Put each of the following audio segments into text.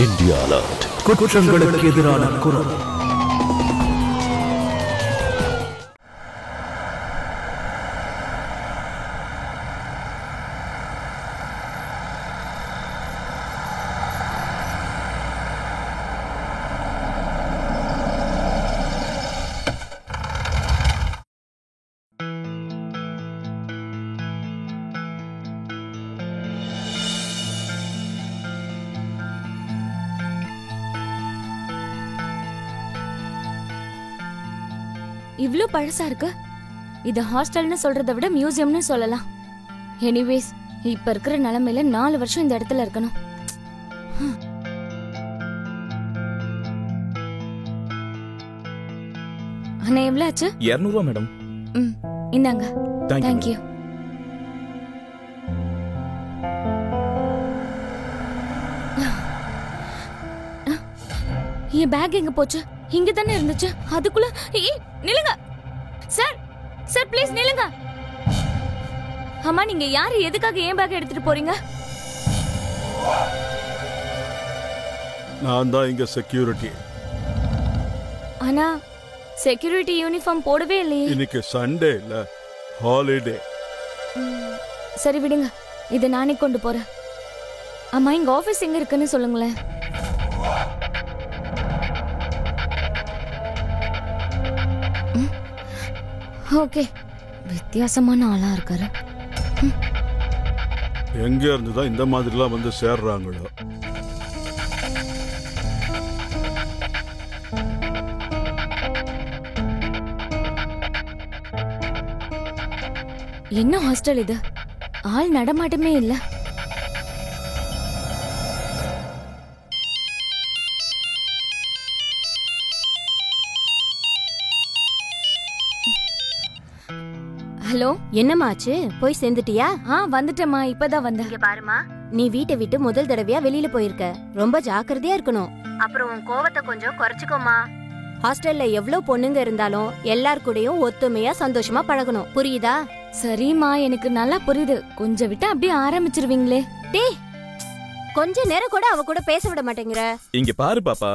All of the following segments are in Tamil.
India Alert. குற்றங்களுக்கு எதிரான குரல். இவ்ளோ பழசா இருக்கு. இது ஹாஸ்டல்னு சொல்றதை விட மியூசியம்னு சொல்லலாம். எனிவேஸ், இப்ப இருக்கிற நிலைமையில 4 வருஷம் இந்த இடத்துல இருக்கணும். அண்ணா எவ்வளவு ஆச்சு? 200 ரூபாய் மேடம். இந்தாங்க. Thank you. என் பேக் எங்க போச்சு? இங்க தானே இருந்துச்சு. அதுக்குள்ள நில்லுங்க சார். சார் ப்ளீஸ் நில்லுங்க. அம்மா, நீங்க யாரு? எதுக்காக ஏன் பேக் எடுத்துட்டு போறீங்க? நான் தான் இங்க செக்யூரிட்டி. ஆனா செக்யூரிட்டி யூனிஃபார்ம் போடவே இல்லையே. இன்னைக்கு சண்டே இல்ல, ஹாலிடே. சரி விடுங்க, இதை நானே கொண்டு போறேன். அம்மா, இங்க ஆபீஸ் எங்க இருக்குன்னு சொல்லுங்களேன். ஓகே, வித்தியாசமான ஆளா இருக்காரு. எங்க இருந்துதான் இந்த மாதிரிலாம் வந்து சேர்றாங்களோ. என்ன ஹாஸ்டல் இது? ஆள் நடமாட்டமே இல்ல. ஹலோ, என்னமாச்சு? போய் சேர்ந்துட்டியா? வந்துட்டேம்மா, இப்பதான் வந்தேன். இங்க பாருமா, நீ வீட்டை விட்டு முதல் தடவையா வெளியில போயிருக்க. ரொம்ப ஜாக்கிரதையா இருக்கணும். அப்புறம் உன் கோவத்தை கொஞ்சம் குறைச்சுக்கோமா. ஹாஸ்டல்ல எவ்வளவு பொண்ணுங்க இருந்தாலும் எல்லார் கூடயும் ஒத்துமையா சந்தோஷமா பழகணும், புரியுதா? சரிம்மா, எனக்கு நல்லா புரியுது. கொஞ்சம் விட்டு அப்படியே ஆரம்பிச்சிருவீங்களே. டேய், கொஞ்ச நேரம் கூட அவ கூட பேச விட மாட்டேங்கிற. இங்க பாரு பாப்பா.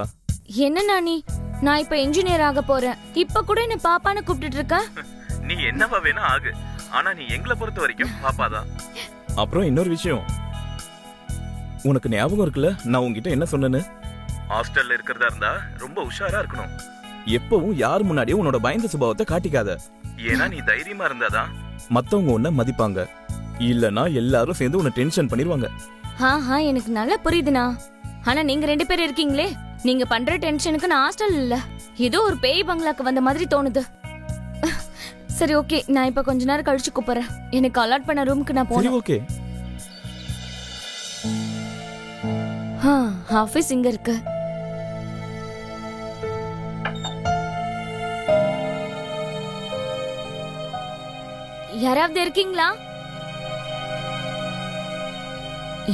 என்ன நானி, நான் இப்ப இன்ஜினியர் ஆக போறேன். இப்ப கூட என்ன பாப்பான்னு கூப்பிட்டு இருக்க. நீ என்னவா வேணா ஆகு, ஆனா நீ எங்களை பொறுத்த வரைக்கும் பாப்பாதான். அப்புறம் இன்னொரு விஷயம், உனக்கு ஞாபகம் இருக்குல்ல நான் உன்கிட்ட என்ன சொன்னேன்னு? ஹாஸ்டல்ல இருக்கிறதா இருந்தா ரொம்ப உஷாரா இருக்கணும். எப்பவும் யார் முன்னாடியும் உன்னோட பயந்த சுபாவத்தை காட்டிக்காத. ஏன்னா நீ தைரியமா இருந்தாதான் மத்தவங்க உன்னை மதிப்பாங்க. இல்லனா எல்லாரும் சேர்ந்து உன்னை டென்ஷன் பண்ணிடுவாங்க. எனக்கு நல்லா புரியுதுண்ணா. ஆனா நீங்க 2 பேர் இருக்கீங்களே, நீங்க பண்ற டென்ஷனுக்கு நான் ஹாஸ்டல் இல்ல, ஏதோ ஒரு பேய் பங்களாக்கு வந்த மாதிரி தோணுது. சரி ஓகே, நான் இப்ப கொஞ்ச நேரம் கழிச்சு கூப்பிடுறேன். எனக்கு அலாட் பண்ண ரூமுக்கு நான் போறேன். ஓகே. ஆபீஸ் இங்க இருக்கு. யாராவது இருக்கீங்களா?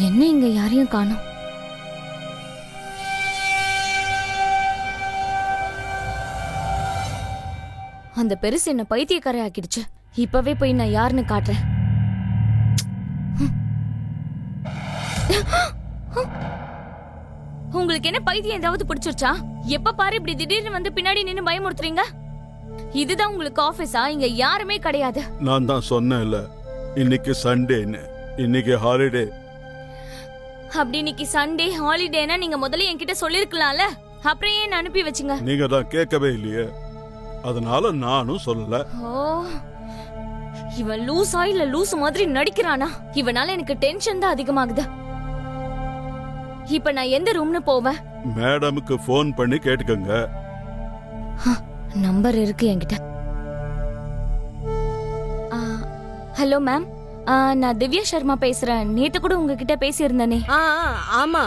என்ன இங்க யாரையும் காணோம். அந்த பெருசு என்ன பைத்தியக்காரை ஆக்கிடுச்சு. இப்பவே போய் நான் யாருன்னு காட்டுறேன். உங்களுக்கு என்ன பைத்தியம் ஏதாவது பிடிச்சிருச்சா? எப்ப பாரு இப்படி திடீர்னு வந்து பின்னாடி நின்னு பயமுறுத்துறீங்க. இதுதான் உங்களுக்கு ஆபீஸா? இங்க யாருமே கிடையாது. நான் தான் சொன்னேன்ல, இன்னைக்கு சண்டேன்னு. இன்னைக்கு ஹாலிடே. அப்படி இன்னைக்கு சண்டே ஹாலிடேனா நீங்க முதல்ல என்கிட்ட சொல்லிருக்கலாம்ல. அப்புறம் ஏன் அனுப்பி வச்சுங்க? நீங்க தான் கேட்கவே இல்லையே, அதனால நானும் சொல்லல. இவன் லூசா இல்ல லூஸ் மாதிரி நடிக்கிறானா? இவனால எனக்கு டென்ஷன் தான் அதிகமாகுது. இப்ப நான் எந்த ரூம்னு போவேன்? மேடமுக்கு போன் பண்ணி கேட்டுக்கங்க. நம்பர் இருக்கு என்கிட்ட. ஹலோ மேம், நான் திவ்யா சர்மா பேசுறேன். நேத்து கூட உங்ககிட்ட பேசியிருந்தேனே. ஆமா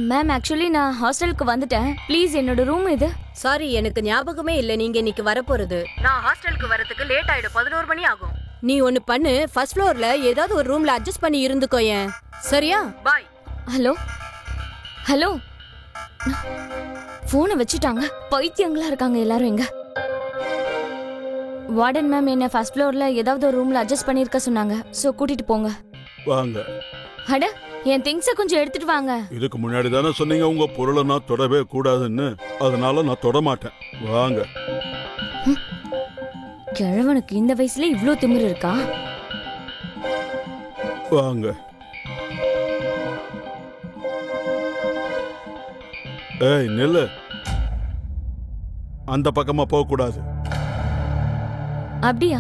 மேம், ஆக்சுவலி நான் ஹாஸ்டலுக்கு வந்துட்டேன். ப்ளீஸ் என்னோட ரூம் இது. சாரி, எனக்கு ஞாபகமே இல்ல நீங்க இன்னைக்கு வரப்போறது. நான் ஹாஸ்டலுக்கு வரதுக்கு லேட் ஆயிடும், 11 மணி ஆகும். நீ ஒன்னு பண்ணு, ஃபர்ஸ்ட் ஃப்ளோர்ல ஏதாவது ஒரு ரூம்ல அட்ஜஸ்ட் பண்ணி இருந்துக்கோயேன், சரியா? பாய். ஹலோ ஹலோ, போனை வச்சுட்டாங்க. பைத்தியங்களா இருக்காங்க எல்லாரும். எங்க வார்டன் மேம் என்ன ஃபர்ஸ்ட் ஃப்ளோர்ல ஏதாவது ஒரு ரூம்ல அட்ஜஸ்ட் பண்ணிருக்க சொன்னாங்க. சோ கூட்டிட்டு போங்க. வாங்க. அட என் திங்ஸ கொஞ்சம் எடுத்துட்டு வாங்க. இதுக்கு முன்னாடி தானே சொன்னீங்க உங்க பொருளை நான் தொடவே கூடாதுன்னு. அதனால நான் தொட மாட்டேன். வாங்க. கிழவனுக்கு இந்த வயசுல இவ்ளோ திமிரு இருக்கா? வாங்க. ஏய் நில்லு. அந்த பக்கமா போக கூடாது. அப்படியா?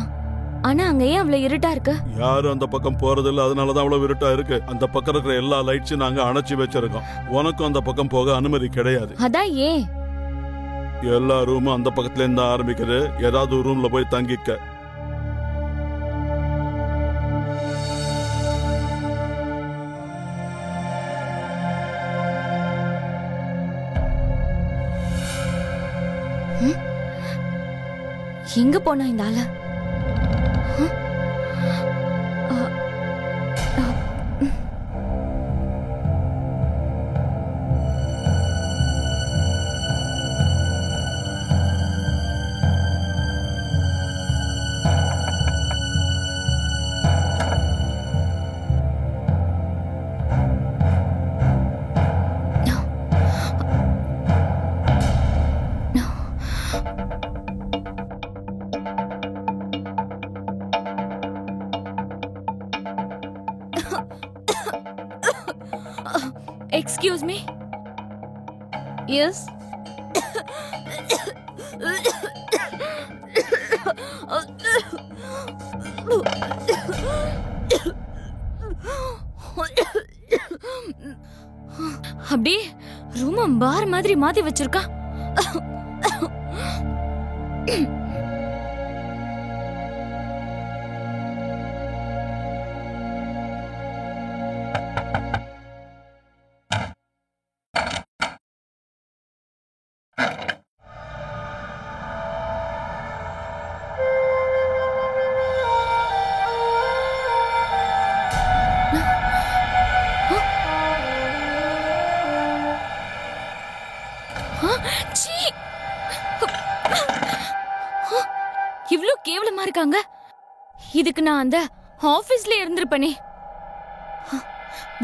ஆனா அங்க ஏன் அவ்வளவு இருட்டா இருக்கு? யாரும் அந்த பக்கம் போறதில்ல, அதனாலதான் அவ்வளவு இருட்டா இருக்கு. அந்த பக்கம் இருக்கிற எல்லா லைட்ஸும் நாங்க அணைச்சி வச்சிருக்கோம். உனக்கும் அந்த பக்கம் போக அனுமதி கிடையாது. அதான் ஏன்? எல்லா ரூமும் அந்த பக்கத்துல இருந்து ஆரம்பிக்குது. ஏதாவது ஒரு ரூம்ல போய் தங்கிக்க. எங்க போனா இந்த ஆளு? Excuse me? Yes? அப்படியே ரூம் பார் மாதிரி மாத்தி வச்சிருக்கா. இவ்ளோ கேவலமா இருக்காங்க. இதுக்கு நான் அந்த ஆபீஸ்ல இருந்திருப்பனே.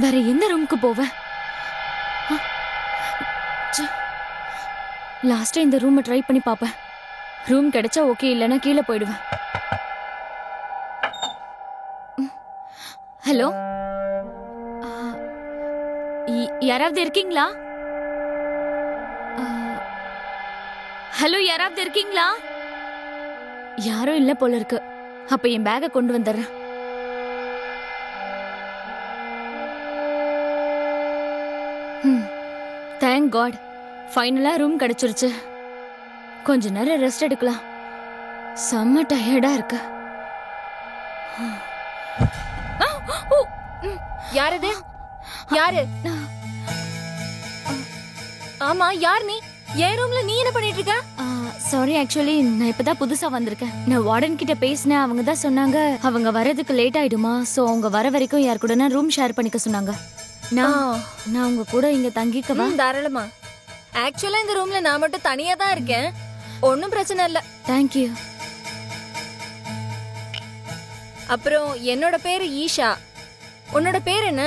வேற எந்த ரூமுக்கு போவேன்? லாஸ்டா இந்த ரூமை ட்ரை பண்ணி பாப்பேன். ரூம் கிடைச்சா ஓகே, இல்லைன்னா கீழே போயிடுவேன். ஹலோ, யாராவது இருக்கீங்களா? ஹலோ, யாராவது இருக்கீங்களா? யாரும் இல்ல போல இருக்கு. அப்ப என் பேக கொண்டு வந்துடுறேன். தேங்க் காட், ஃபைனலா ரூம் கிடைச்சிருச்சு. கொஞ்ச நேரம் ரெஸ்ட் எடுக்கலாம். செம்ம டயர்டா இருக்கு. யாரது? யாரு? ஆமா, யார் நீ? என் ரூம்ல நீ என்ன பண்ணிட்டு இருக்க? சாரி, ஆக்சுவலி நான் இப்பதான் புதுசா வந்திருக்கேன். நான் வார்டன் கிட்ட பேசினேன். அவங்க தான் சொன்னாங்க அவங்க வரதுக்கு லேட் ஆயிடுமா, சோ அவங்க வர வரைக்கும் யார் கூட ரூம் ஷேர் பண்ணிக்க சொன்னாங்க. நான் உங்க கூட இங்க தங்கிக்கவா? தாராளமா. ஆக்சுவலா இந்த ரூம்ல நான் மட்டும் தனியா தான் இருக்கேன். ஒன்னும் பிரச்சனை இல்ல. Thank you. அப்புறம் என்னோட பேரு ஈஷா. உன்னோட பேர் என்ன?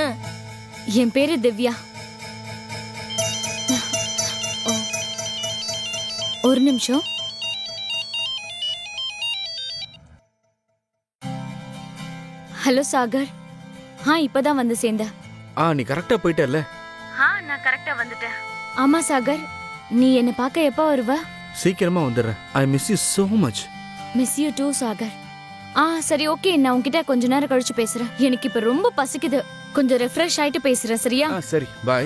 என் பேரு திவ்யா. ஒரு நிமிஷம். ஹலோ சாகர். இப்பதான் வந்து சேர்ந்த. நீ கரெக்டா போயிட்டல? நான் கரெக்டா வந்துட்டேன். ஆமா சாகர், நீ என்ன பார்க்க எப்ப வருவ? சீக்கிரமா வந்துடுறேன். I miss you so much. Miss you too Sagar. சரி ஓகே, நான் உன்கிட்ட கொஞ்ச நேரம் கழிச்சு பேசுறேன். எனக்கு இப்ப ரொம்ப பசிக்குது. கொஞ்சம் ரெஃப்ரெஷ் ஆயிட்டு பேசுறேன், சரியா? சரி, பை.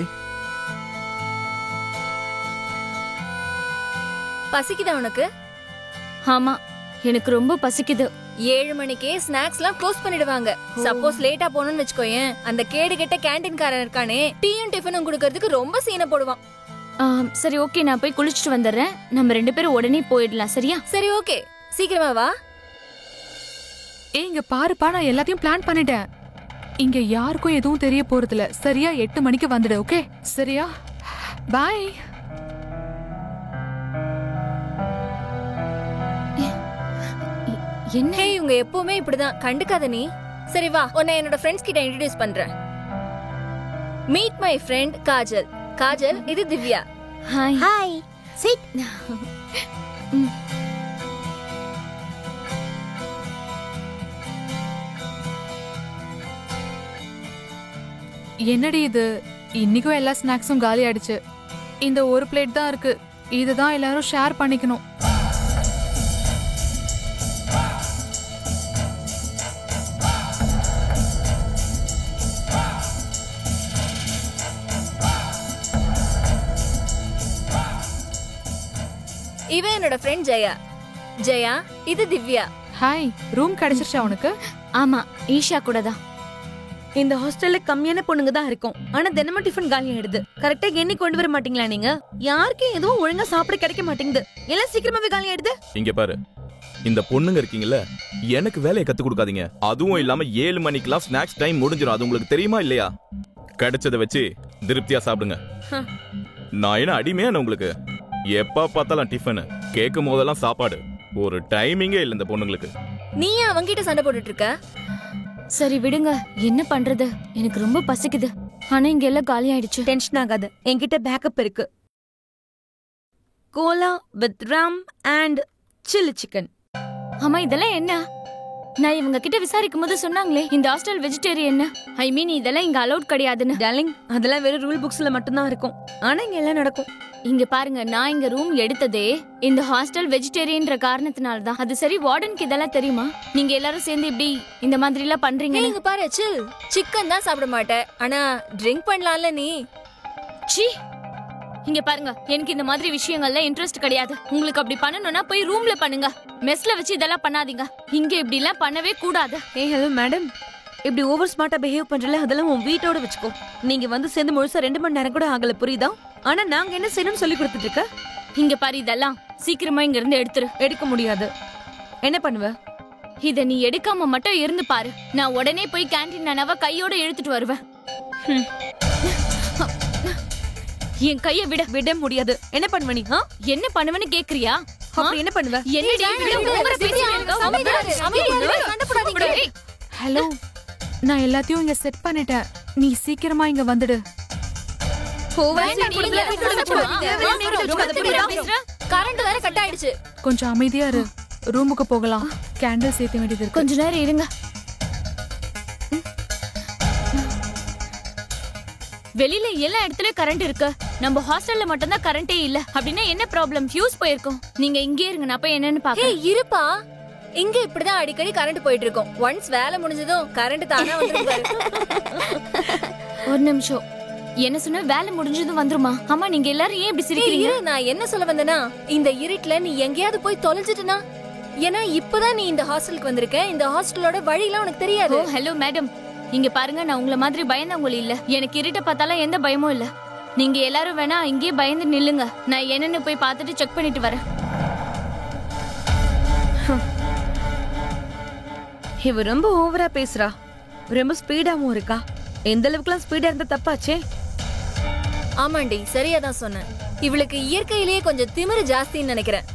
பசிக்குதா உனக்கு? ஆமா, எனக்கு ரொம்ப பசிக்குது. 7 மணிக்கே ஸ்நாக்ஸ்லாம் க்ளோஸ் பண்ணிடுவாங்க. சப்போஸ் லேட்டா போணும்னு வெச்சுக்கோயேன், அந்த கேடு கெட்ட கேண்டீன்காரன் இருக்கானே, டீயும் டிஃபனும் குடுக்கிறதுக்கு ரொம்ப சீனை போடுவான். சரி ஓகே, நான் போய் குளிச்சுட்டு வந்துடுறேன். நம்ம 2 பேரும் உடனே போயிடலாம், சரியா? சரி ஓகே, சீக்கிரமா வா. இங்க பாருப்பா, நான் எல்லாத்தையும் பிளான் பண்ணிட்டேன். இங்க யாருக்கும் எதுவும் தெரிய போறதில்ல. சரியா 8 மணிக்கு வந்துடு, ஓகே? சரியா? பாய். என்ன இவங்க எப்பவுமே இப்படிதான், கண்டுக்காத நீ. சரி வா, உன்னை என்னோட ஃப்ரெண்ட்ஸ் கிட்ட இன்ட்ரோடியூஸ் பண்றேன். Meet my friend Kajal. Kajal, இது திவ்யா. ஹாய். Hi chit. என்னடி இது, இன்னைக்கும் எல்லா ஸ்நாக்ஸும் காலி ஆயிடுச்சு. இந்த ஒரு பிளேட் தான் இருக்கு, இதுதான் எல்லாரும் ஷேர் பண்ணிக்கணும். இவன் என்னோட ஃப்ரெண்ட் ஜெயா. ஜெயா, இது திவ்யா. ஹாய், ரூம் கிடைச்சிருச்சா உனக்கு? ஆமா, ஈஷா கூட தான். இந்த ஹாஸ்டல்ல கம்மியான பொண்ணுங்க தான் இருக்கும். ஆனா தினமும் டிஃபன் காலி ஆயிடுது. கரெக்டா எண்ணி கொண்டு வர மாட்டீங்களா நீங்க? யாருக்கும் எதுவும் ஒழுங்கா சாப்பிட கிடைக்க மாட்டேங்குது. எல்லாம் சீக்கிரமாவே காலி ஆயிடுது. இங்க பாரு, இந்த பொண்ணுங்க இருக்கீங்கல்ல, எனக்கு வேலையை கத்து கொடுக்காதீங்க. அதுவும் இல்லாம 7 மணிக்கெல்லாம் ஸ்நாக்ஸ் டைம் முடிஞ்சிடும். அது உங்களுக்கு தெரியுமா இல்லையா? கிடைச்சதை வச்சு திருப்தியா சாப்பிடுங்க. நான் என்ன அடிமையா உங்களுக்கு? எப்ப பார்த்தாலும் டிஃபன், கேட்கும் போதெல்லாம் சாப்பாடு. ஒரு டைமிங்கே இல்ல இந்த பொண்ணுங்களுக்கு. நீ ஏன் அவங்கிட்ட சண்டை போட்டுட்டு இருக்க? சரி விடுங்க, என்ன பண்றது? எனக்கு ரொம்ப பசிக்குது. ஆனா இங்க எல்லாம் காலி ஆயிடுச்சு. டென்ஷன் ஆகாது, என்கிட்ட பேக்கப் இருக்கு. Cola with rum and chilli chicken. ஆமா, இதெல்லாம் என்ன? நான் இவங்க கிட்ட விசாரிக்கும் போது சொன்னாங்களே இந்த ஹாஸ்டல் வெஜிடேரியன். ஐ மீன் இதெல்லாம் இங்க அலௌட் கிடையாதுன்னு. டார்லிங், அதெல்லாம் வெறும் ரூல் புக்ஸ்ல மட்டும் தான் இருக்கும். ஆனா இங்க எல்லாம் நடக்கும். இங்க பாருங்க, நான் இங்க ரூம் எடுத்ததே இந்த ஹாஸ்டல் வெஜிடேரியன்ற காரணத்தினால தான். அது சரி, வார்டனுக்கு இதெல்லாம் தெரியுமா? நீங்க எல்லாரும் சேர்ந்து இப்படி இந்த மாதிரி எல்லாம் பண்றீங்க? இங்க பாரு, சில். சிக்கன் தான் சாப்பிட மாட்டேன், ஆனா ட்ரிங்க் பண்ணலாம்ல நீ. சீ, இங்க பாருங்க, எனக்கு இந்த மாதிரி விஷயங்கள்ல இன்ட்ரெஸ்ட் கிடையாது. உங்களுக்கு அப்படி பண்ணணும்னா போய் ரூம்ல பண்ணுங்க. மெஸ்ல வச்சு இதெல்லாம் பண்ணாதீங்க. இங்க இப்படி எல்லாம் பண்ணவே கூடாது. ஹலோ மேடம், இப்படி ஓவர் ஸ்மார்ட்டா பிஹேவ் பண்றல, அதெல்லாம் உன் வீட்டோட வச்சுக்கோ. நீங்க வந்து சேர்ந்து முழுசா 2 மணி நேரம் கூட ஆகல, புரியுதா? ஆனா நாங்க என்ன செய்யணும்னு சொல்லி கொடுத்துட்டு இருக்க. இங்க பாரு, இதெல்லாம் சீக்கிரமா இங்க இருந்து எடுத்துரு. எடுக்க முடியாது. என்ன பண்ணுவ? இத நீ எடுக்காம மட்டும் இருந்து பாரு. நான் உடனே போய் கேண்டீன் நானாவ கையோட இழுத்துட்டு வருவேன். என் கைய விட முடியாது. என்ன பண்ணுவ நீ? என்ன பண்ணுவேன்னு கேக்குறியா? அப்படி என்ன பண்ணுவ? ஹலோ, நான் எல்லாத்தையும் இங்க செட் பண்ணிட்டேன். நீ சீக்கிரமா இங்க வந்துடு. கரண்ட் வேற கட் ஆயிடுச்சு. கொஞ்சம் அமைதியா இரு. ரூமுக்கு போகலாம். கேண்டில் சேர்த்து வேண்டியது இருக்கு. கொஞ்ச நேரம் இருங்க. வெளியில எல்லா இடத்துலயும் கரண்ட் இருக்கு. நம்ம ஹாஸ்டல்ல மட்டும் தான் கரண்டே இல்ல. அப்படின்னா என்ன ப்ராப்ளம்? ஃபியூஸ் போயிருக்கும். நீங்க இங்கே இருங்க, நான் போய் என்னன்னு பாக்க. ஏய் இருப்பா, இங்க இப்படிதான் அடிக்கடி கரண்ட் போயிட்டு இருக்கும். ஒன்ஸ் வேலை முடிஞ்சதும் கரண்ட் தானா வந்துரும் பாரு. ஒரு நிமிஷம், என்ன சொன்ன? வேலை முடிஞ்சதும் வந்துருமா? ஆமா, நீங்க எல்லாரும் ஏன் இப்படி சிரிக்கிறீங்க? நான் என்ன சொல்ல வந்தேன்னா, இந்த இருட்டுல நீ எங்கேயாவது போய் தொலைஞ்சிட்டுனா, ஏன்னா இப்பதான் நீ இந்த ஹாஸ்டலுக்கு வந்திருக்க. இந்த ஹாஸ்டலோட வழியெல்லாம் உனக்கு தெரியாது. ஹலோ மேடம், இங்க பாருங்க, நான் உங்களை மாதிரி பயந்தவங்க இல்ல. எனக்கு இருட்ட பார்த்தாலும் எந்த பயமும் இல்ல. நீங்க எல்லாரும் வேணா இங்கே பயந்து நில்லுங்க. நான் என்னன்னு போய் பார்த்துட்டு செக் பண்ணிட்டு வரேன். இவ ரொம்ப ஓவரா பேசுறா. ரொம்ப ஸ்பீடாவும் இருக்கா. எந்த அளவுக்குலாம் ஸ்பீடா இருந்தா தப்பாச்சே. ஆமாண்டி, சரியாதான் சொன்னேன். இவளுக்கு இயற்கையிலேயே கொஞ்சம் திமிரு ஜாஸ்தின்னு நினைக்கிறேன்.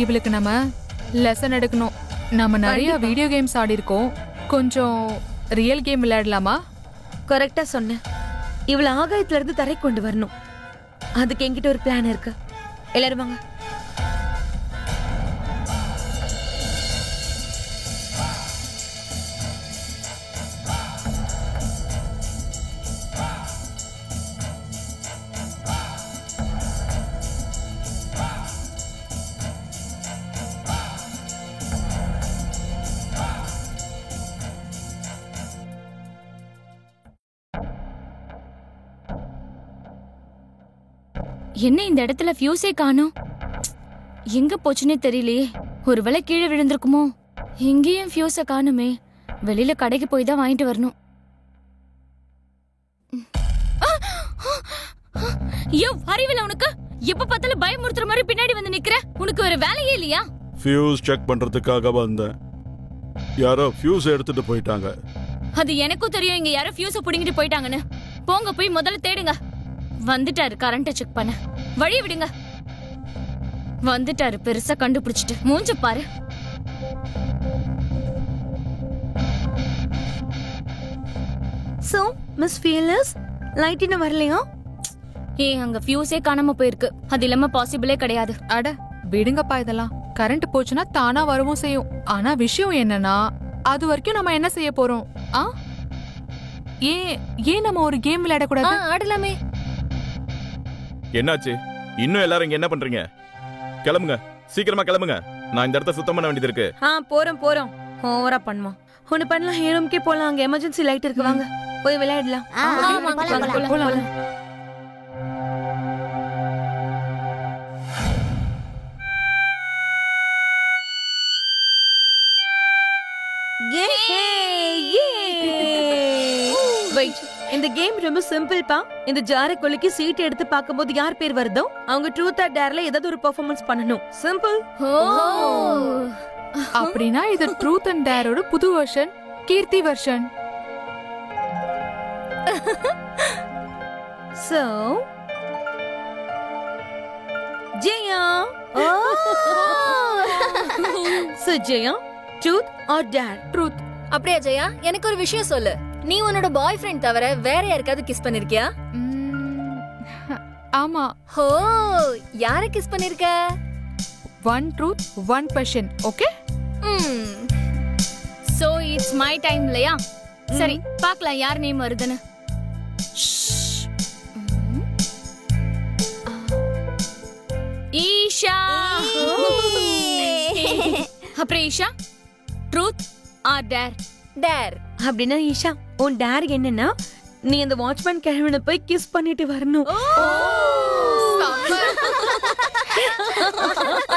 இவளுக்கு நம்ம லெசன் எடுக்கணும். நம்ம நிறைய வீடியோ கேம்ஸ் ஆடி இருக்கோம். கொஞ்சம் ரியல் கேம் விளையாடலாமா? கரெக்டா சொன்னேன். இவள ஆகாயத்துல இருந்து தரை கொண்டு வரணும். அதுக்கு என்கிட்ட ஒரு பிளான் இருக்கு. எல்லாரும் வாங்க. என்ன இந்த இடத்துல ஃபியூஸே காணோம்? எங்க போச்சுன்னே தெரியலையே. ஒருவேளை கீழே விழுந்திருக்குமோ? எங்கேயும் ஃபியூஸ காணுமே. வெளியில கடைக்கு போய் தான் வாங்கிட்டு வரணும். ஐயோ, அறிவில்ல உனக்கு? எப்ப பார்த்தாலும் பயமுறுத்துற மாதிரி பின்னாடி வந்து நிக்கிற. உனக்கு ஒரு வேலையே இல்லையா? ஃபியூஸ் செக் பண்றதுக்காக வந்தேன். யாரோ ஃபியூஸ் எடுத்துட்டு போயிட்டாங்க. அது எனக்கும் தெரியும், இங்க யாரோ ஃபியூஸ புடிங்கிட்டு போயிட்டாங்கன்னு. போங்க, போய் முதல்ல தேடுங்க. வந்துட்டாரு கரண்ட் செக் பண்ண. வழி விடுங்க. வந்துட்டாரு பெருசா கண்டுபிடிச்சிட்டு. மூஞ்ச பாரு. சோ மிஸ் ஃபியர்லெஸ் லைட் இன்னும் வரலையா? ஏய் அங்க ஃபியூஸே காணாம போயிருக்கு. அது இல்லாம பாசிபிளே கிடையாது. அட விடுங்கப்பா இதெல்லாம். கரண்ட் போச்சுன்னா தானா வரவும் செய்யும். ஆனா விஷயம் என்னன்னா அது வரைக்கும் நம்ம என்ன செய்ய போறோம்? ஏன் நம்ம ஒரு கேம் விளையாட கூடாது? ஆடலாமே. என்னாச்சு? இன்னும் எல்லாரும் இங்க என்ன பண்றீங்க? கிளம்புங்க, சீக்கிரமா கிளம்புங்க. நான் இந்த இடத்த சுத்தம் பண்ண வேண்டியது இருக்கு. போறோம். ஓவரா பண்ணுமா? ஒண்ணு பண்ணலாம், ஹேரூம்க்கே போலாம். அங்க எமர்ஜென்சி லைட் இருக்கு, வாங்க போய் விளையாடலாம். போலாம். இந்த கேம் ரொம்ப சிம்பிள் பா. இந்த ஜாரை கொலுக்கி சீட் எடுத்து பார்க்கும்போது யார் பேர் வருதோ அவங்க ட்ரூத் ஆர் டேர்ல ஏதாவது ஒரு பெர்ஃபார்மன்ஸ் பண்ணணும். சிம்பிள். அப்படினா இது ட்ரூத் அண்ட் டேரோட புது version, Keerthi version. So Jaya. So Jaya, truth or dare? Truth. அப்படியே ஜெயா, எனக்கு ஒரு விஷயம் சொல்லு. நீ உன்னோட பாய் ஃப்ரெண்ட் தவிர வேற யாருக்காவது கிஸ் பண்ணிருக்கியா? ஆமா. ஹோ, யாரை கிஸ் பண்ணிருக்க? One truth one question. Okay. So it's my time இல்லையா? சரி பார்க்கலாம் யார் நேம் வருதுன்னு. ஈஷா. அப்புறம் Isha, truth or dare? Dare. அப்படின்னா ஈஷா, உன் டேர் என்னன்னா நீ அந்த வாட்ச்மேன் கிழவனை போய் கிஸ் பண்ணிட்டு வரணும்.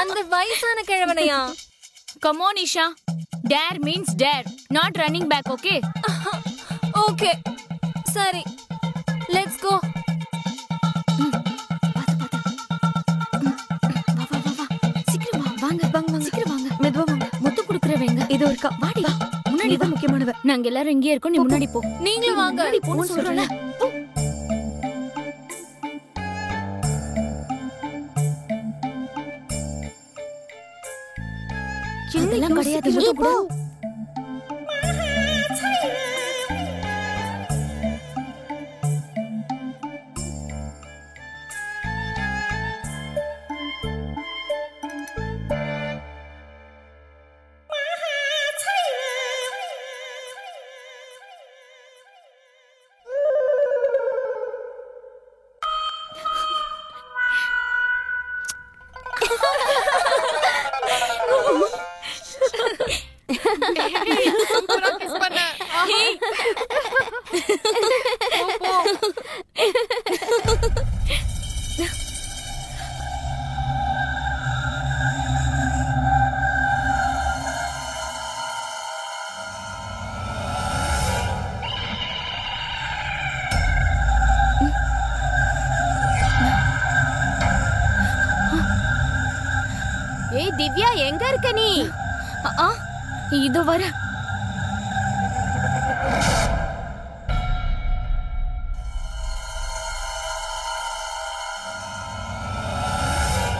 அந்த வயசான கிழவனையா? Come on Isha. Dare means dare, not running back. Okay? Okay சரி, லெட்ஸ் கோ. மெதுவா வாங்க. முத்து குடுக்குறவங்க இது ஒருக்கா வாடி. முன்னாடி தான் முக்கியமானவ. நாங்க எல்லாரும் இங்கே இருக்கோம், நீ முன்னாடி போ. நீங்களும் வாங்க. முன்னாடி போன்னு சொல்றல. அதெல்லாம் கிடையாது, முத்து குடு. ஏய் திவ்யா, எங்க இருக்க நீ? இது வர.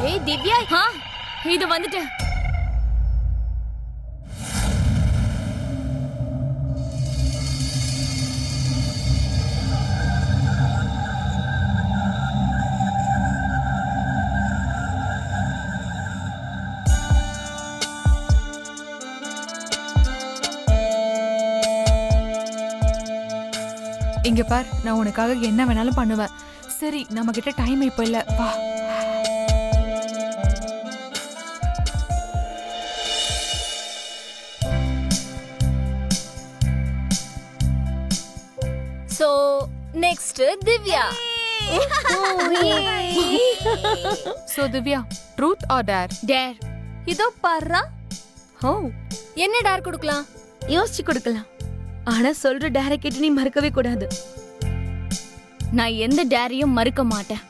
ஏய் திவ்யா, இது வந்துட்டு. இங்க பார், நான் உனக்காக என்ன வேணாலும் பண்ணுவேன். சரி, நம்ம கிட்ட டைம் இப்ப இல்ல, வா. So next Divya. So Divya, truth or dare? Dare. இதோ பாருடா. ஓ, என்ன டேர் கொடுக்கலாம்? யோசிச்சு கொடுக்கலாம். ஆனா சொல்ற டேரை கேட்டு நீ மறக்கவே கூடாது. நான் எந்த டேரையும் மறுக்க மாட்டேன்.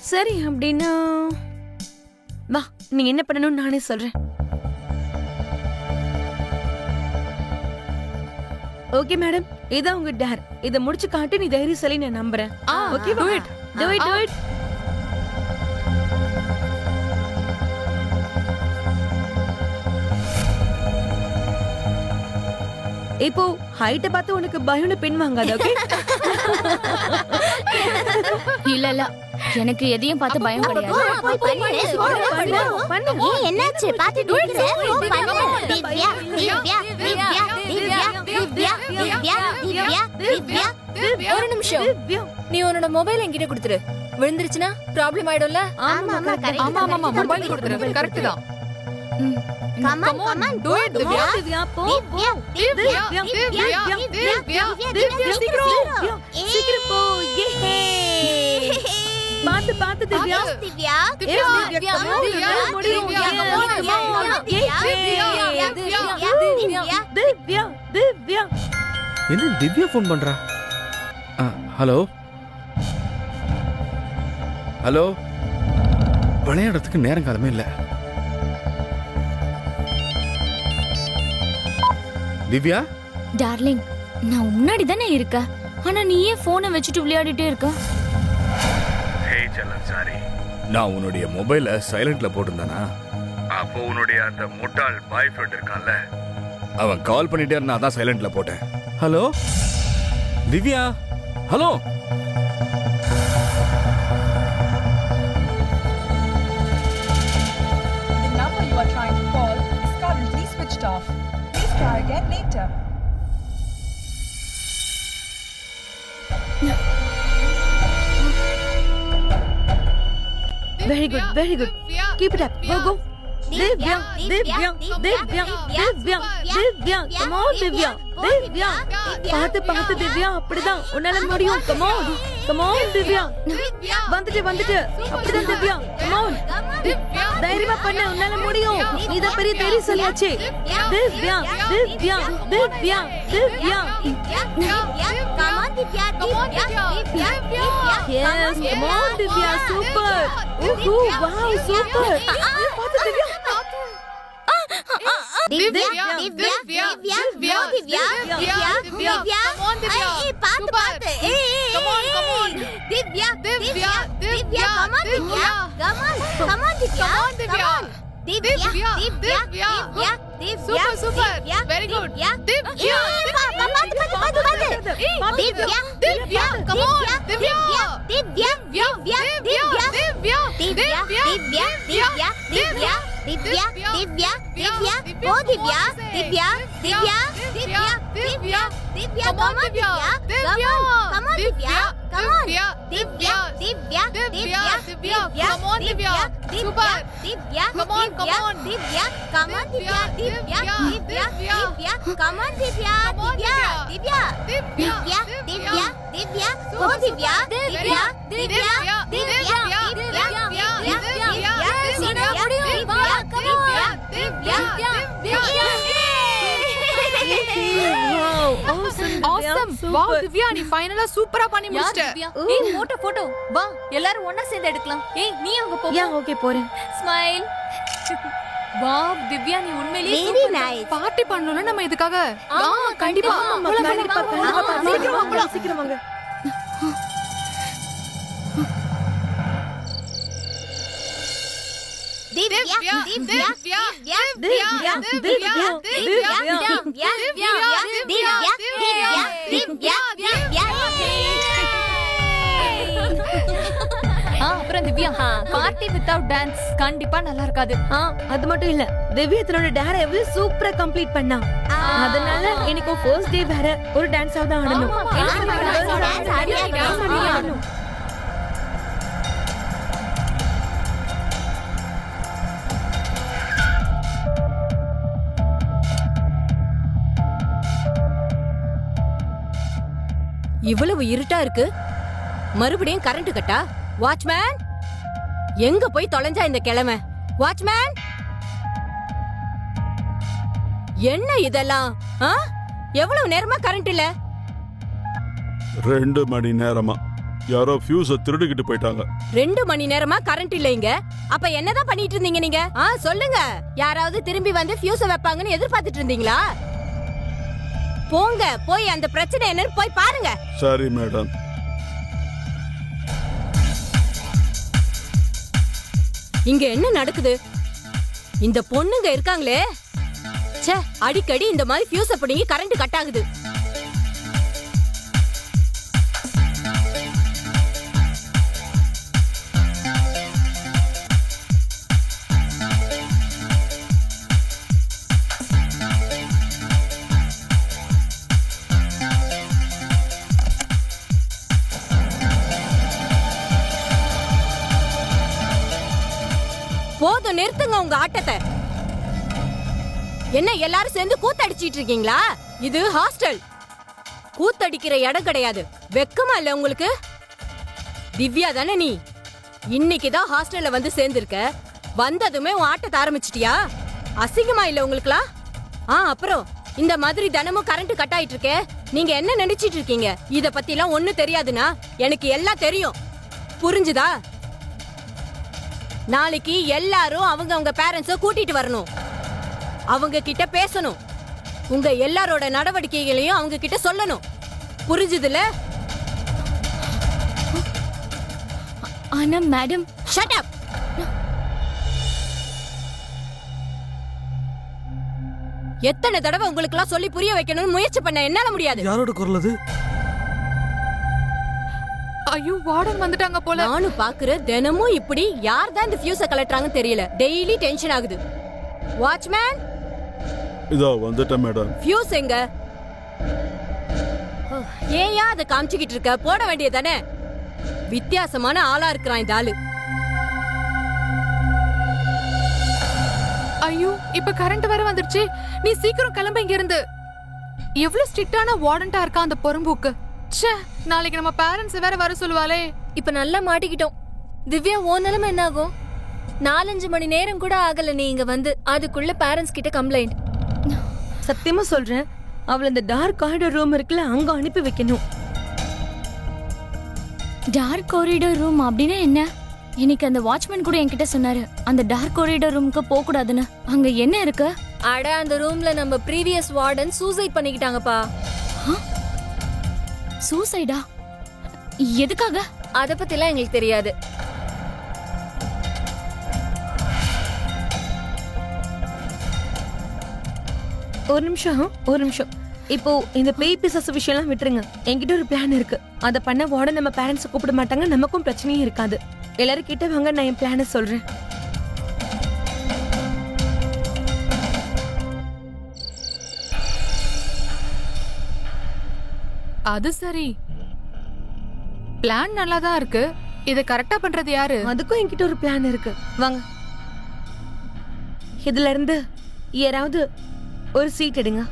சரி, அப்படின்னா வா, நீ என்ன பண்ணணும்னு நானே சொல்றேன். ஓகே மேடம், இதான் உங்க டேர். இத முடிச்சு காட்டு, நீ தைரியசாலி, நான் நம்புறேன். Okay, do it. Do it. இப்போ ஹைட்ட பார்த்து உனக்கு பயம்னு பின் வாங்காத, ஓகே? இல்ல இல்ல, எனக்கு எதையும் பார்த்து பயம் கிடையாது. என்னாச்சு பாத்துட்டு இருக்கற? திவ்யா திவ்யா திவ்யா திவ்யா திவ்யா திவ்யா திவ்யா திவ்யா. ஒரு நிமிஷம், நீ உன்னோட மொபைல் என்கிட்ட கொடுத்துரு. விழுந்துருச்சுன்னா ப்ராப்ளம் ஆயிடும்ல. ஆமா கரெக்ட். ஆமா ஆமா மொபைல் கொடுத்துரு. கரெக்ட் தான். Come on, do it, Divya. Divya போ. திவ்யா திவ்யா திவ்யா சீக்கிரம் போ. யே. பாத்து திவ்யா. திவ்யா திவ்யா come on, உன்னால முடியும். திவ்யா. என்ன திவ்யா ஃபோன் பண்றா? ஹலோ ஹலோ, விளையாடுறதுக்கு நேரம் காலமே இல்ல. திவ்யா, டார்லிங், நான் முன்னாடி தானே இருக்க. ஆனா நீ ஏன் போனை வச்சுட்டு விளையாடிட்டே இருக்க? ஹேய் செல்லம், சாரி. நான் உன்னுடைய மொபைலை சைலண்ட்ல போட்டிருந்தானா? அப்போ உன்னுடைய அந்த முட்டாள் பாய் ஃப்ரெண்ட் இருக்கான்ல, அவன் கால் பண்ணிட்டே இருந்தா, அதான் சைலண்ட்ல போட்டேன். Hello Divya, hello. The number you are trying to call is currently switched off. Please try again later. Very good, very good. Keep it up. Go. Divya. Come on, Divya. Divya. பாத்து திவ்யா, அப்படிதான் உன்னால முடியும். Come on, Divya. வந்துட்டு. அப்படிதான் திவ்யா. Come on. தைரியமா பண்ணு, உன்னால முடியும். நீதான் பெரிய தைரியசாலியாச்சே. Divya. Come on, Divya. Yes, come on, Divya. Super. Wow, super. பாத்து திவ்யா. Divya. பாத்து. Come on. Divya. Come on, Divya. Come on, Divya. Super. Very good. Divya. Come on, Awesome. Wow, Divya, நீ ஃபைனலா சூப்பரா பண்ணி முடிச்சிட்ட. ஏய், போட்டோ. வா, எல்லாரும் ஒண்ணா சேர்ந்து எடுக்கலாம். ஏய், நீ அங்க போ. Yeah, okay, போறேன். ஸ்மைல். வாவ், திவ்யா, நீ உண்மையிலேயே Very சூப்பர். nice. பார்ட்டி பண்ணனும்ல நம்ம இதுக்காக. ஆமா, கண்டிப்பா. சீக்கிரம் வாங்க. அப்புறம் திவ்யா, பார்ட்டி வித்அவுட் டான்ஸ் கண்டிப்பா நல்லா இருக்காது. அது மட்டும் இல்ல, திவ்யா தன்னோட டேரை எவ்வளவு சூப்பரா கம்ப்ளீட் பண்ணா. அதனால எனக்கு ஃபர்ஸ்ட் டே வேற ஒரு டான்ஸ் ஆவது ஆடணும். இவ்வளவு இருட்டா இருக்கு, மறுபடியும் கரண்ட் கட்டா? வாட்ச்மேன், எங்க போய் தொலைஞ்சா இந்த கிழமை? வாட்ச்மேன், என்ன இதெல்லாம்? எவ்வளவு நேரமா கரண்ட் இல்ல? 2 மணி நேரமா யாரோ ஃபியூஸ திருடிக்கிட்டு போயிட்டாங்க. 2 மணி நேரமா கரண்ட் இல்லைங்க. அப்ப என்னதான் பண்ணிட்டு இருந்தீங்க நீங்க? சொல்லுங்க. யாராவது திரும்பி வந்து ஃபியூஸ வைப்பாங்கன்னு எதிர்பார்த்துட்டு இருந்தீங்களா? போங்க, போய் அந்த பிரச்சனை என்னன்னு போய் பாருங்க. சரி மேடம். இங்க என்ன நடக்குது? இந்த பொண்ணுங்க இருக்காங்களே, ச்சே, அடிக்கடி இந்த மாதிரி ஃபியூஸ பிடிங்கி கரண்ட் கட் ஆகுது. போதும், நிறுத்துங்க உங்க ஆட்டத்தை. என்ன எல்லாரும் சேர்ந்து கூத்தடிச்சிட்டு இருக்கீங்களா? இது ஹாஸ்டல், கூத்தடிக்கிற இடம் கிடையாது. வெக்கமா இல்ல உங்களுக்கு? திவ்யா தானே நீ? இன்னைக்குதான் ஹாஸ்டல்ல வந்து சேர்ந்திருக்க. வந்ததுமே உன் ஆட்டத்தை ஆரம்பிச்சிட்டியா? அசிங்கமா இல்ல உங்களுக்குலாம்? அப்புறம் இந்த மாதிரி தினமும் கரண்ட் கட் ஆயிட்டு இருக்கே, நீங்க என்ன நினைச்சிட்டு இருக்கீங்க? இத பத்தி எல்லாம் ஒண்ணும் தெரியாதுன்னா எனக்கு எல்லாம் தெரியும், புரிஞ்சுதா? நாளைக்கு எல்லாரும் அவங்க பேரண்ட்ஸ கூட்டிட்டு வரணும், அவங்க கிட்ட பேசணும், உங்க எல்லாரோட நடவடிக்கைகளையும் அவங்க கிட்ட சொல்லணும், புரிஞ்சுதுல? ஆனா மேடம். Shut up. எத்தனை தடவை உங்களுக்கு எல்லாம் சொல்லி புரிய வைக்கணும்னு முயற்சி பண்ண என்னால முடியாது. யாரோட குரல் அது? ஐயோ, வார்டன் வந்துட்டாங்க போல. நானும் பாக்குறேன் தினமும் இப்படி. யார் தான் இந்த ஃபியூஸ கலட்டுறாங்கன்னு தெரியல. டெய்லி டென்ஷன் ஆகுது. வாட்ச்மேன், இதோ வந்துட்டேன் மேடம். ஃபியூஸ் எங்க? ஏயா அதை காமிச்சுக்கிட்டு இருக்க? போட வேண்டியதானே? வித்தியாசமான ஆளா இருக்கிறான் இந்த ஆளு. ஐயோ, இப்ப கரண்ட் வேற வந்துருச்சு. நீ சீக்கிரம் கிளம்ப இங்க இருந்து. எவ்வளவு ஸ்ட்ரிக்டான வார்டன்ட்டா இருக்கா அந்த பொறும்புக்கு. ச்சே, நாளைக்கு நம்ம பேரண்ட்ஸ் வேற வர சொல்லுவாளே. இப்ப நல்லா மாட்டிக்கிட்டோம். திவ்யா, ஓ நிலைமை என்ன ஆகும்? 4-5 மணி நேரம் கூட ஆகல நீ இங்க வந்து. அதுக்குள்ள பேரண்ட்ஸ் கிட்ட கம்ப்ளைண்ட். சத்தியமா சொல்றேன், அவள இந்த டார்க் காரிடோர் ரூம் இருக்குல்ல, அங்க அனுப்பி வைக்கணும். டார்க் காரிடோர் ரூம் அப்படின்னா என்ன? இன்னைக்கு அந்த வாட்ச்மேன் கூட என்கிட்ட சொன்னாரு அந்த டார்க் காரிடோர் ரூமுக்கு போக கூடாதுன்னு. அங்க என்ன இருக்கு? அட, அந்த ரூம்ல நம்ம ப்ரீவியஸ் வார்டன் சூசைட் பண்ணிக்கிட்டாங்கப்பா. சூசைடா? எதுக்காக? அத பத்திலாம் எங்களுக்கு தெரியாது. ஒரு நிமிஷம். இப்போ இந்த பேய் பிசாசு விஷயம் எல்லாம் விட்டுருங்க. என்கிட்ட ஒரு பிளான் இருக்கு. அத பண்ண வார்டன் நம்ம பேரண்ட்ஸ் கூப்பிட மாட்டாங்க, நமக்கும் பிரச்சனையும் இருக்காது. எல்லாரும் கிட்ட வாங்க, நான் என் பிளான சொல்றேன். அது சரி, பிளான் நல்லா தான் இருக்கு. இத கரெக்டா பண்றது யாரு? அதுக்கும் என்கிட்ட ஒரு பிளான் இருக்கு. வாங்க, இதுல இருந்து யாராவது ஒரு சீட் எடுங்க.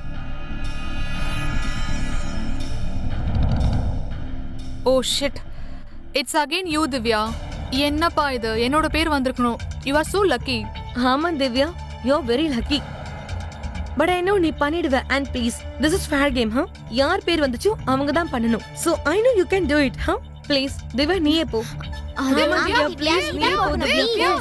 Oh shit, it's again you Divya. என்னப்பா இது? என்னோட பேர் வந்திருக்கணும். You are so lucky. ஆமா Divya, you are very lucky. But I know நீ பண்ணிடுவ. And please, this is fair game. யார் பேர் வந்துச்சோ அவங்க தான் பண்ணணும். So I know you can do it. Please Divya, நீயே போ. திவ்யா ப்ளீஸ், நீயே போ. திவ்யா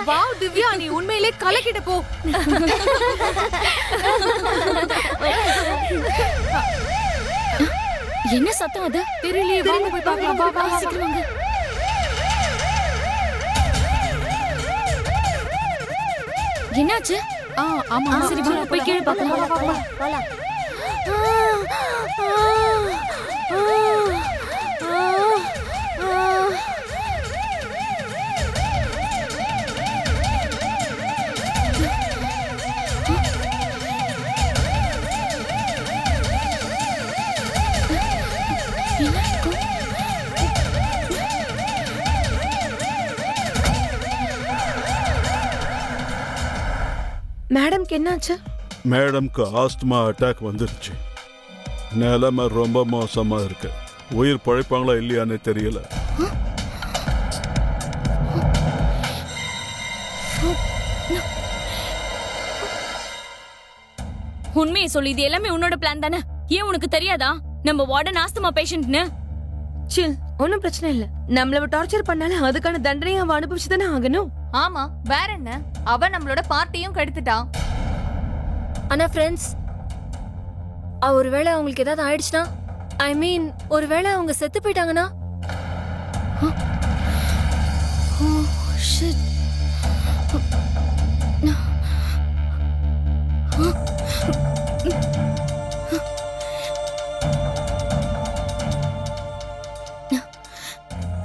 வாவ் திவ்யா, நீ உண்மையிலே கலக்கிட்ட போ. என்ன சத்தம் அது? தெரியலையே, வாங்க போய் பார்க்கலாம். வா வா சீக்கிரம் வாங்க. என்னாச்சு? ஆமா சரி வா போய் கீழே பார்க்கலாம். போலாம். மேடம்க்கு என்னாச்சு? மேடம்க்கு ஆஸ்துமா அட்டாக் வந்துருச்சு. நிலைமை ரொம்ப மோசமா இருக்கு. உயிர் பழைப்பாங்களா இல்லையான்னு தெரியல. உண்மையை சொல்லி, இது எல்லாமே உன்னோட பிளான் தானே? ஏன் உனக்கு தெரியாதா நம்ம வார்டன் ஆஸ்துமா பேஷண்ட்னு? சில், ஒன்னும் பிரச்சனை இல்ல. நம்மள டார்ச்சர் பண்ணால அதுக்கான தண்டனையை அவ அனுபவிச்சு தானே ஆகணும். ஆமா, வேற என்ன? அவ நம்மளோட பார்ட்டியும் கெடுத்துட்டான். ஆனா ஃப்ரெண்ட்ஸ், ஒருவேளை அவங்களுக்கு ஏதாவது ஆயிடுச்சுன்னா, ஐ மீன் ஒருவேளை அவங்க செத்து போயிட்டாங்கன்னா?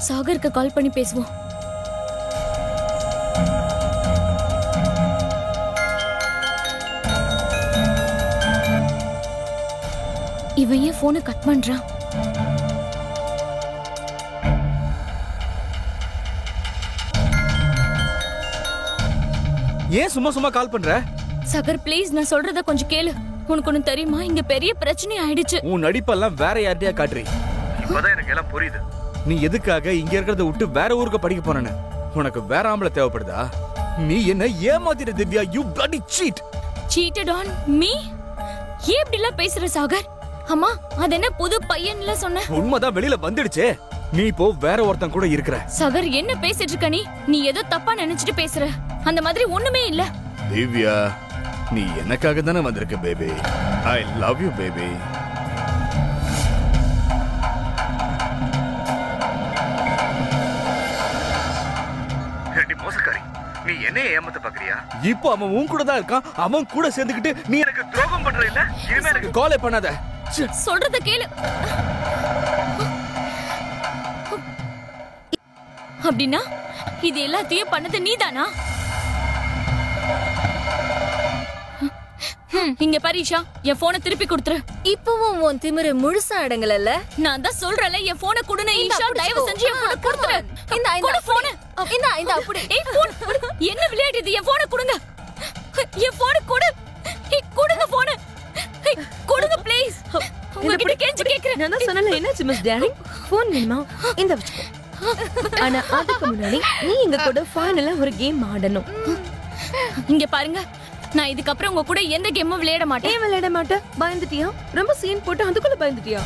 சாகருக்கு கால் பண்ணி பேசுவோம். இவன் ஏன் போனை கட் பண்றான்? ஏன் சும்மா சும்மா கால் பண்ற? சாகர் ப்ளீஸ், நான் சொல்றத கொஞ்சம் கேளு. உனக்கு ஒண்ணு தெரியுமா? இங்க பெரிய பிரச்சனை ஆயிடுச்சு. உன் நடிப்பெல்லாம் வேற யார்கிட்டயா காட்டுறீ? இப்பதான் எனக்கு எல்லாம் புரியுது. நீ எதுக்காக இங்க இருக்கிறத விட்டு வேற ஊருக்கு படிக்க போறேன்னு? உனக்கு வேற ஆம்பளை தேவைப்படுதா? நீ என்ன ஏமாத்திட்ட திவ்யா. You bloody cheat. Cheated on me? ஏன் இப்படி எல்லாம் பேசுற சாகர்? அம்மா, அது என்ன புது பையன்ல சொன்ன? உண்மைதான் வெளியில வந்துடுச்சே. நீ இப்போ வேற ஒருத்தன் கூட இருக்கிற. சாகர், என்ன பேசிட்டு இருக்க நீ? நீ ஏதோ தப்பா நினைச்சிட்டு பேசுற. அந்த மாதிரி ஒண்ணுமே இல்ல. திவ்யா, நீ எனக்காக தானே வந்திருக்க baby. I love you baby. மோசக்காரி, நீ என்ன ஏமாத்த பாக்குறியா? இப்போ அவன் உன் கூட தான் இருக்கான். அவன் கூட சேர்ந்துக்கிட்டு நீ எனக்கு துரோகம் பண்ற இல்ல? இனிமே எனக்கு காலே பண்ணாத. சொல்றத கேளு. அப்படின்னா இது எல்லாத்தையும் பண்ணது நீதானா? இங்க பரீஷா, என் போனை திருப்பி கொடுத்துரு. இப்பவும் உன் திமிரு முழுசா அடங்கலல்ல? நான் தான் சொல்றல, என் போனை கொடுன. ஈஷா, தயவு செஞ்சு என் போனை கொடுத்துரு. இந்த போனை. இந்த அப்படி. ஏய் போன், என்ன விளையாட்டு இது? என் போனை கொடுங்க. என் போனை கொடு. ஏய் கொடுங்க போனை. ஏய் கொடுங்க ப்ளீஸ். உங்ககிட்ட கெஞ்சி கேக்குறேன். நான் தான் சொன்னல, என்னாச்சு மிஸ் டார்லிங்? போன் வேணுமா? இந்த வச்சுக்கோ. ஆனா அதுக்கு முன்னாடி நீ எங்க கூட ஃபைனலா ஒரு கேம் ஆடணும். இங்க பாருங்க, நான் இதுக்கப்புறம் உங்க கூட எந்த கேமும் விளையாட மாட்டேன். ஏன் விளையாட மாட்டேன்? பயந்துட்டியா? ரொம்ப சீன் போட்டு அதுக்குள்ள பயந்துட்டியா?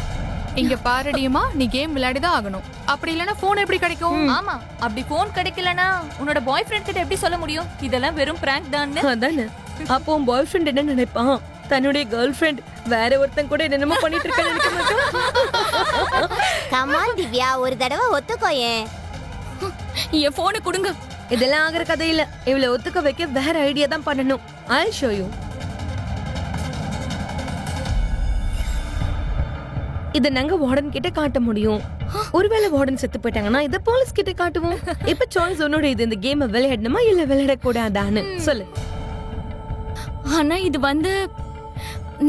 இங்க பாருடியம்மா, நீ கேம் விளையாடிதான் ஆகணும். அப்படி இல்லனா போன் எப்படி கிடைக்கும்? ஆமா, அப்படி போன் கிடைக்கலனா உன்னோட பாய் ஃப்ரெண்ட் கிட்ட எப்படி சொல்ல முடியும் இதெல்லாம் வெறும் பிராங்க் தான்? அதானே. அப்போ உன் பாய் ஃப்ரெண்ட் என்ன நினைப்பான்? தன்னுடைய கேர்ள் ஃப்ரெண்ட் வேற ஒருத்தன் கூட என்னென்னமோ பண்ணிட்டு இருக்கான்னு நினைக்க மாட்டான். கமான் திவ்யா, ஒரு தடவை ஒத்துக்கோயே. என் போனை கொடுங்க. இதெல்லாம் ஆகிற கதை இல்ல. இவளை ஒத்துக்க வைக்க வேற ஐடியா தான் பண்ணணும். I'll show you. இத நாங்க வார்டன் கிட்ட காட்ட முடியும். ஒருவேளை வார்டன் செத்து போயிட்டாங்கன்னா இத போலீஸ் கிட்ட காட்டுவோம். இப்ப சாய்ஸ் உன்னோட. இது இந்த கேம் விளையாடணுமா இல்ல விளையாட கூடாதான்னு சொல்லு. ஆனா இது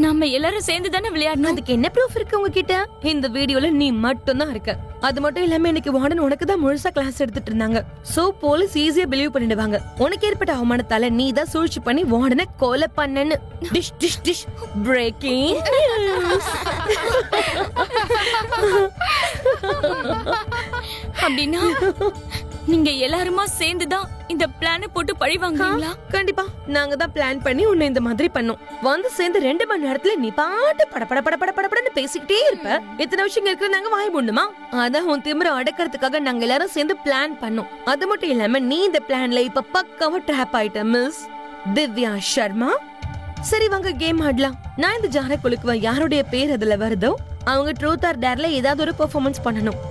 நம்ம எல்லாரும் சேர்ந்து தானே விளையாடணும். அதுக்கு என்ன ப்ரூஃப் இருக்கு உங்ககிட்ட? இந்த வீடியோல நீ மட்டும் தான் இருக்க. அது மட்டும் இல்லாம இன்னைக்கு வார்டன் உனக்கு தான் முழுசா கிளாஸ் எடுத்துட்டு இருந்தாங்க. சோ போலீஸ் ஈஸியா பிலீவ் பண்ணிடுவாங்க. உனக்கு ஏற்பட்ட அவமானத்தால நீ தான் சூழ்ச்சி பண்ணி வார்டனை கொலை பண்ணன்னு. Dish dish dish breaking. அப்படின்னா நீங்க எல்லாருமா சேர்ந்துதான் இந்த பிளான போட்டு பழி வாங்குவீங்களா? கண்டிப்பா நாங்க தான் பிளான் பண்ணி உன்னை இந்த மாதிரி பண்ணோம். வந்து சேர்ந்து 2 மணி நேரத்துல நீ பாட்டு படபடன்னு பேசிக்கிட்டே இருப்ப. இத்தனை விஷயம் இருக்கிற நாங்க வாய் மூடணுமா? அதான் உன் திமிர அடக்கிறதுக்காக நாங்க எல்லாரும் சேர்ந்து பிளான் பண்ணோம். அது மட்டும் இல்லாம நீ இந்த பிளான்ல இப்ப பக்காவா ட்ராப் ஆயிட்ட மிஸ் திவ்யா சர்மா. சரி வாங்க கேம் ஆடலாம். நான் இந்த ஜாரை குலுக்குவேன். யாருடைய பேர் அதுல வருதோ அவங்க ட்ரூத் ஆர் டேர்ல ஏதாவது ஒரு பெர்ஃபார்மன்ஸ் பண்ணணும்.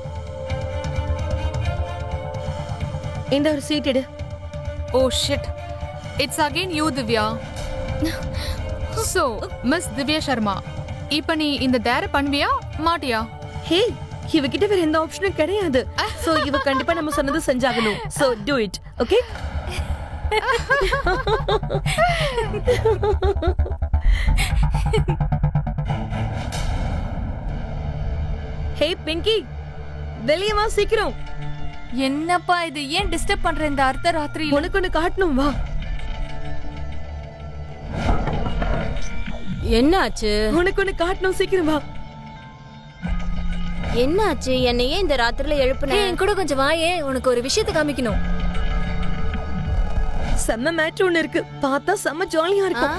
இந்த ஒரு சீட் எடு. ஓ shit, it's again you Divya. So miss Divya Sharma, இப்ப நீ இந்த டேர பண்ணுவியா மாட்டியா? ஹே, இவகிட்ட வேற எந்த ஆப்ஷனும் கிடையாது. சோ இவ கண்டிப்பா நம்ம சொன்னது செஞ்சாகணும். So do it, okay? Hey Pinky, வெளியே வா சீக்கிரம். என்னப்பா இது, ஏன் டிஸ்டர்ப் பண்ற இந்த அர்த்த ராத்திரி? உனக்கு ஒண்ணு காட்டணும், வா. என்னாச்சு? உனக்கு ஒண்ணு காட்டணும், சீக்கிரம் வா. என்னாச்சு? என்னையே இந்த ராத்திரில எழுப்புன? என் கூட கொஞ்சம் வாயே, உனக்கு ஒரு விஷயத்தை காமிக்கணும். செம்ம மேட்ச் ஒண்ணு இருக்கு, பார்த்தா செம்ம ஜாலியா இருக்கும்.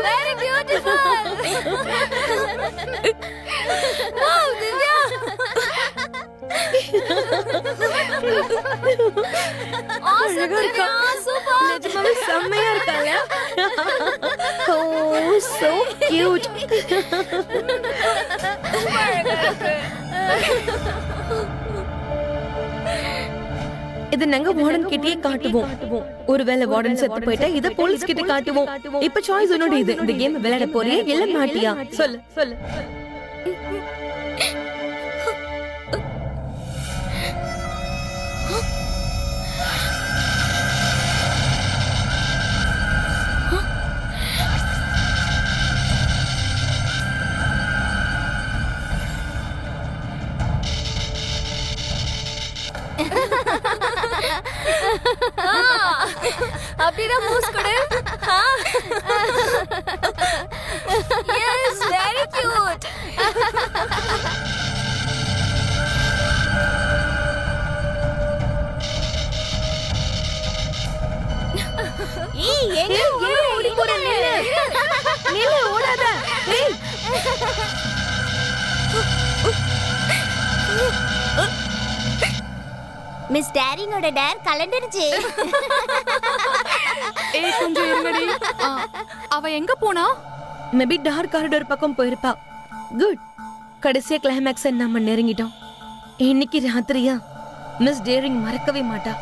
Very beautiful. Wow, Divya. Awesome, Divya. Super. நிஜமாவே செம்மையா இருக்காங்க. Oh, so cute. இது நாங்க வார்டன் கிட்டே காட்டுவோம். ஒருவேளை வார்டன் செத்து போயிட்டா இத போலீஸ் கிட்ட காட்டுவோம். இப்ப சாய்ஸ் உன்னோட. இது இந்த கேம் விளையாட போறியா இல்ல மாட்டியா? சொல்லு சொல்லு. அப்படினா மூஸ் கொடு. Yes, very cute. எங்க ஓடி போற? நில்லு, ஓடாத. ஏய், மிஸ் டாரிங்கோட டேர் கலண்டுருச்சு. ஏய் கொஞ்சம் இருங்கடி. அவ எங்க போனா? மேபி டார்க் காரிடோர் பக்கம் போயிருப்பா. குட், கடைசியா கிளைமேக்ஸ் நாம நெருங்கிட்டோம். இன்னைக்கு ராத்திரியா மிஸ் டேரிங் மறக்கவே மாட்டா.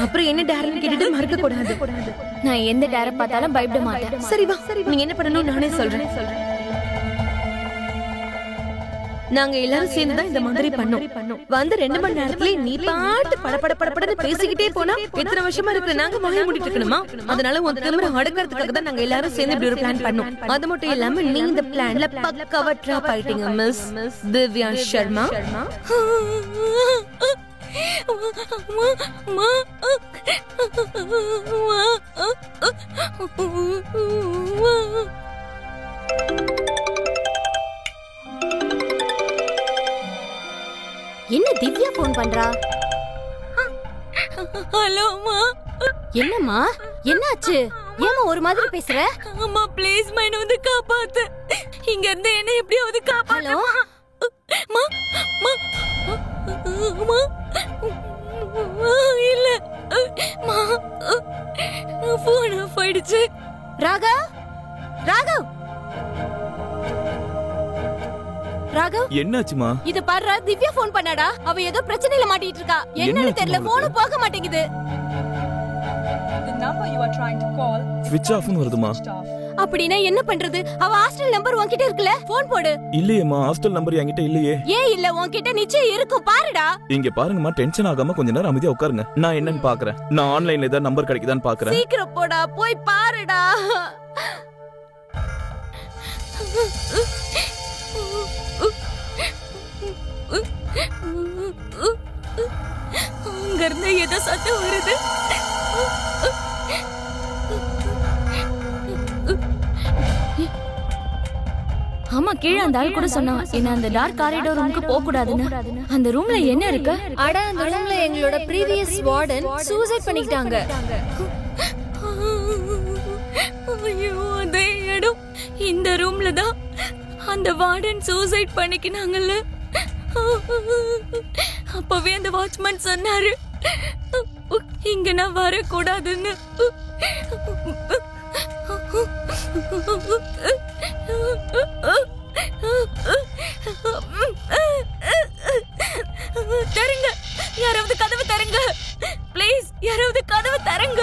அப்புறம் என்ன டேரன் கேட்டுட்டு மறக்க கூடாது. நான் எந்த டேர பார்த்தாலும் பயப்பட மாட்டேன். சரி வா, நீங்க என்ன பண்ணணும் நானே சொல்றேன். நாங்க எல்லாரும் சேர்ந்து தான் இந்த மாதிரி பண்ணோம். வந்து 2 மணி நேரத்துல நீ பாட்டு படபடன்னு பேசிக்கிட்டே போனா எத்தனை வருஷமா இருக்கிற நாங்க வாய மூடிட்டு இருக்கணுமா? அதனால உன் திமிர அடக்கிறதுக்காக தான் நாங்க எல்லாரும் சேர்ந்து இப்படி ஒரு பிளான் பண்ணோம். அது மட்டும் இல்லாம நீ இந்த பிளான்ல பக்காவா ட்ராப் ஆயிட்டீங்க மிஸ் திவ்யா சர்மா. என்ன திவ்யா போன் பண்றா? ஹலோமா. என்னம்மா, என்னாச்சு? ஏமா ஒரு மாதிரி பேசுற? அம்மா ப்ளீஸ் மா, என்ன வந்து காப்பாத்து. இங்க இருந்து என்ன எப்படியாவது காப்பாத்து. ஹலோ மா மா மா இல்ல மா, போன் ஆஃப் ஆயிடுச்சு. ராகவ், ராகவ், ராகவ். என்னாச்சுமா? இது பாரு, திவ்யா போன் பண்ணாடா. அவ ஏதோ பிரச்சனையில மாட்டிட்டு இருக்கா. என்னன்னு தெரியல, போன் போக மாட்டேங்குது. The number you are trying to call is Switch off னு வருதுமா? switched off. அப்படின்னா என்ன பண்றது? அவ ஹாஸ்டல் நம்பர் உன்கிட்ட இருக்குல, போன் போடு. இல்லையேம்மா, ஹாஸ்டல் நம்பர் என்கிட்ட இல்லையே. ஏன் இல்ல? உன்கிட்ட நிச்சயம் இருக்கும், பாருடா. இங்க பாருங்கம்மா, டென்ஷன் ஆகாம கொஞ்ச நேரம் அமைதியா உட்காருங்க. நான் என்னன்னு பாக்குறேன். நான் ஆன்லைன்ல ஏதாவது நம்பர் கிடைக்குதான்னு பாக்குறேன். சீக்கிரம் போடா, போய் பாருடா. அங்க இருந்து ஏதோ சத்தம் வருது. ஆமா, கீழே அந்த ஆள் கூட சொன்னான் என்ன அந்த டார்க் காரிடோர் ரூமுக்கு போக கூடாதுன்னு. அந்த ரூம்ல என்ன இருக்கு? அட, அந்த ரூம்ல எங்களோட ப்ரீவியஸ் வார்டன் சூசைட் பண்ணிட்டாங்க. ஐயோ, அதே இடம். இந்த ரூம்ல தான் அந்த வார்டன் சூசைட் பண்ணிக்கினாங்கல்ல. அப்பவே அந்த வாட்ச்மேன் சொன்னாரு இங்க நான் வரக்கூடாதுன்னு. தருங்க, யாராவது கதவு தருங்க ப்ளீஸ், யாராவது கதவு தருங்க.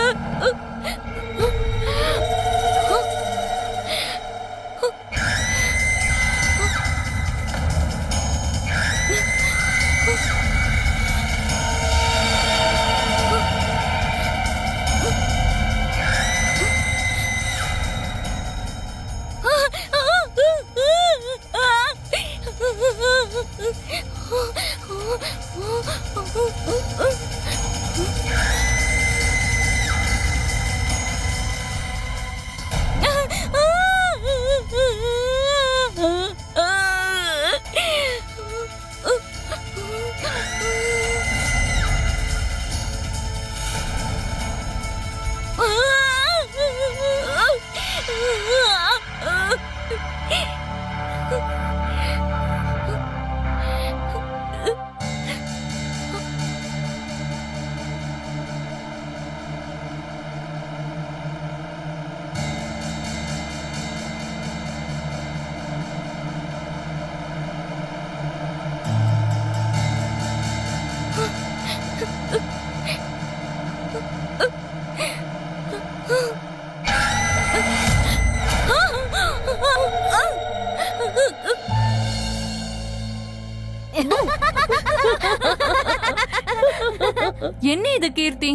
என்ன இது கீர்த்தி,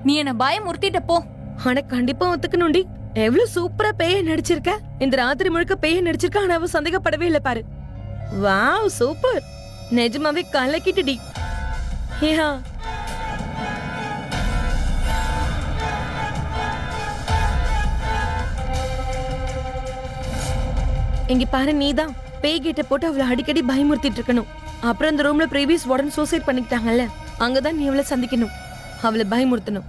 நீ என்ன பயமுறுத்திட்ட போ. ஆனா கண்டிப்பா ஒத்துக்கணும்டி, எவ்வளவு சூப்பரா பேய நடிச்சிருக்க. இந்த ராத்திரி முழுக்க பேய நடிச்சிருக்க. ஆனா அவ சந்தேகப்படவே இல்ல பாரு. வாவ், சூப்பர், நிஜமாவே கலக்கிட்டுடி. ஏஹா, இங்க பாரு, நீதான் பேய் கிட்ட போட்டு அவளை அடிக்கடி பயமுறுத்திட்டு இருக்கணும். அப்புறம் இந்த ரூம்ல ப்ரீவியஸ் வார்டன் சூசைட் பண்ணிக்கிட்டாங்கல்ல, அங்கதான் நீ அவளை சந்திக்கணும், அவளை பயமுறுத்தணும்.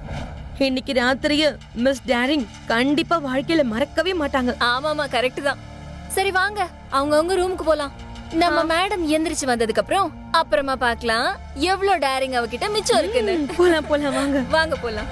இன்னைக்கு ராத்திரிய மிஸ் டேரிங் கண்டிப்பா வாழ்க்கையில மறக்கவே மாட்டாங்க. ஆமாமா, கரெக்ட் தான். சரி வாங்க, அவங்க ரூமுக்கு போலாம். நம்ம மேடம் எந்திரிச்சு வந்ததுக்கு அப்புறமா பார்க்கலாம் எவ்வளவு டேரிங் அவகிட்ட மிச்சம் இருக்குன்னு. போலாம் போலாம், வாங்க வாங்க போலாம்.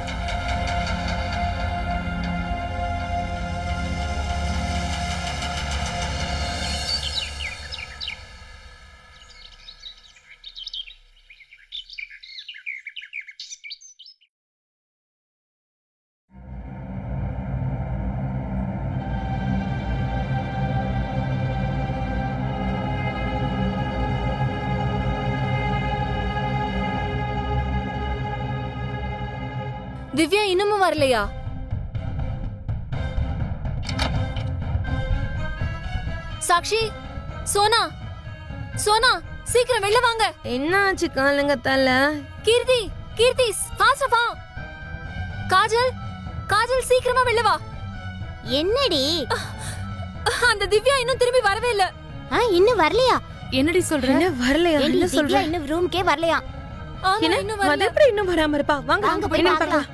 திவ்யா இன்னமும் வரலையா? சாக்ஷி, சோனா, சோனா, சீக்கிரம் வெளில வாங்க. என்ன ஆச்சு காலங்கத்தால? கீர்த்தி, கீர்த்தி, ஃபாஸ்டா வா. காஜல், காஜல், சீக்கிரமா வெளில வா. என்னடி? அந்த திவ்யா இன்னும் திரும்பி வரவே இல்ல. இன்னும் வரலையா? என்னடி சொல்ற? என்ன வரலையா? என்ன சொல்ற? இன்னும் ரூம்க்கே வரலையா? இன்னும் வரல. எப்படி இன்னும் வராம இருப்பா? வாங்க வாங்க போய் என்ன பார்க்கலாம்.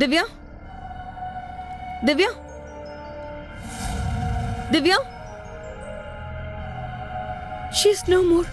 Divya, Divya Divya, she's no more.